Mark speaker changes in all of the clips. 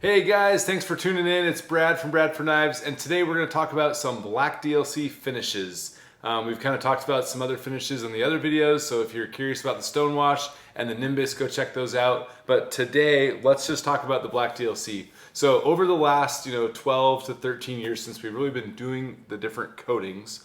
Speaker 1: Hey guys, thanks for tuning in. It's Brad from Bradford Knives, and today we're going to talk about some black DLC finishes. We've kind of talked about some other finishes in the other videos, so if you're curious about the Stonewash and the Nimbus, go check those out. But today, let's just talk about the black DLC. So over the last 12 to 13 years since we've really been doing the different coatings,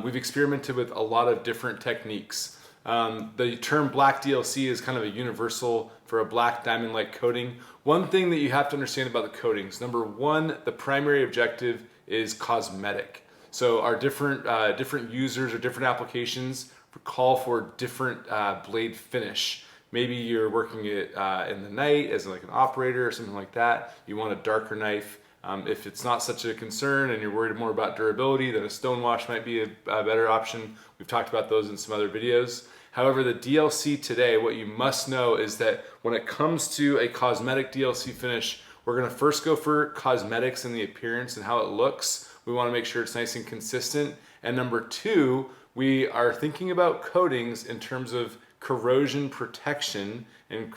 Speaker 1: we've experimented with a lot of different techniques. The term black DLC is kind of a universal for a black diamond-like coating. One thing that you have to understand about the coatings, number one, the primary objective is cosmetic. So our different users or different applications call for different blade finish. Maybe you're working it in the night as like an operator or something like that. You want a darker knife. If it's not such a concern and you're worried more about durability, then a Stonewash might be a better option. We've talked about those in some other videos. However, the DLC today, what you must know is that when it comes to a cosmetic DLC finish, we're going to first go for cosmetics and the appearance and how it looks. We want to make sure it's nice and consistent. And number two, we are thinking about coatings in terms of corrosion protection and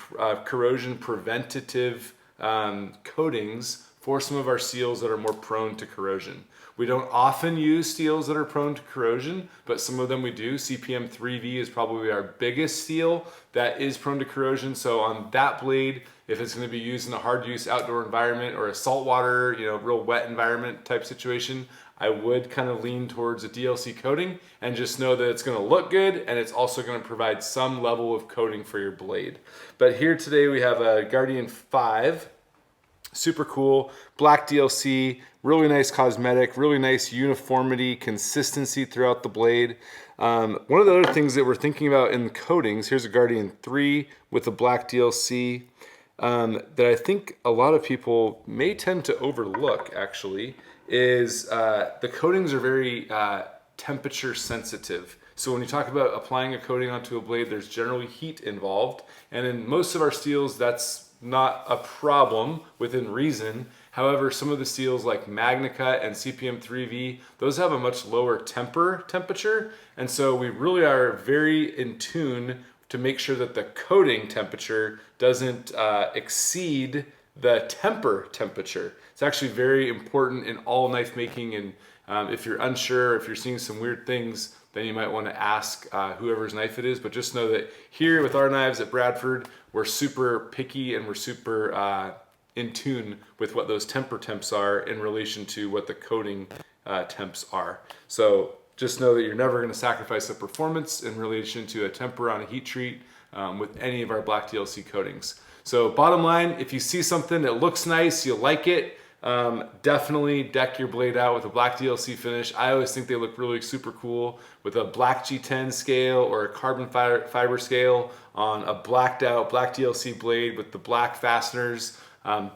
Speaker 1: corrosion preventative coatings for some of our steels that are more prone to corrosion. We don't often use steels that are prone to corrosion, but some of them we do. CPM 3V is probably our biggest steel that is prone to corrosion. So on that blade, if it's going to be used in a hard use outdoor environment or a saltwater, real wet environment type situation, I would kind of lean towards a DLC coating and just know that it's going to look good and it's also going to provide some level of coating for your blade. But here today we have a Guardian 5. Super cool, black DLC, really nice cosmetic, really nice uniformity, consistency throughout the blade. One of the other things that we're thinking about in coatings, here's a Guardian 3 with a black DLC that I think a lot of people may tend to overlook actually, is the coatings are very temperature sensitive. So when you talk about applying a coating onto a blade, there's generally heat involved, and in most of our steels that's not a problem within reason. However, some of the steels like MagnaCut and CPM 3V, those have a much lower temperature, and so we really are very in tune to make sure that the coating temperature doesn't exceed the temperature. It's actually very important in all knife making, and if you're unsure, if you're seeing some weird things, then you might want to ask whoever's knife it is. But just know that here with our knives at Bradford, we're super picky and we're super in tune with what those temps are in relation to what the coating temps are. So just know that you're never going to sacrifice the performance in relation to a temper on a heat treat with any of our black DLC coatings. So bottom line, if you see something that looks nice, you like it, definitely deck your blade out with a black DLC finish. I always think they look really super cool with a black G10 scale or a carbon fiber scale on a blacked out black DLC blade with the black fasteners,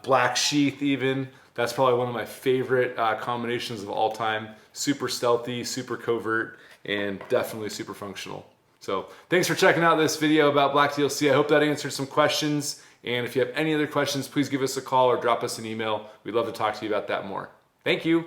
Speaker 1: black sheath even. That's probably one of my favorite combinations of all time. Super stealthy, super covert, and definitely super functional. So thanks for checking out this video about black DLC. I hope that answered some questions. And if you have any other questions, please give us a call or drop us an email. We'd love to talk to you about that more. Thank you.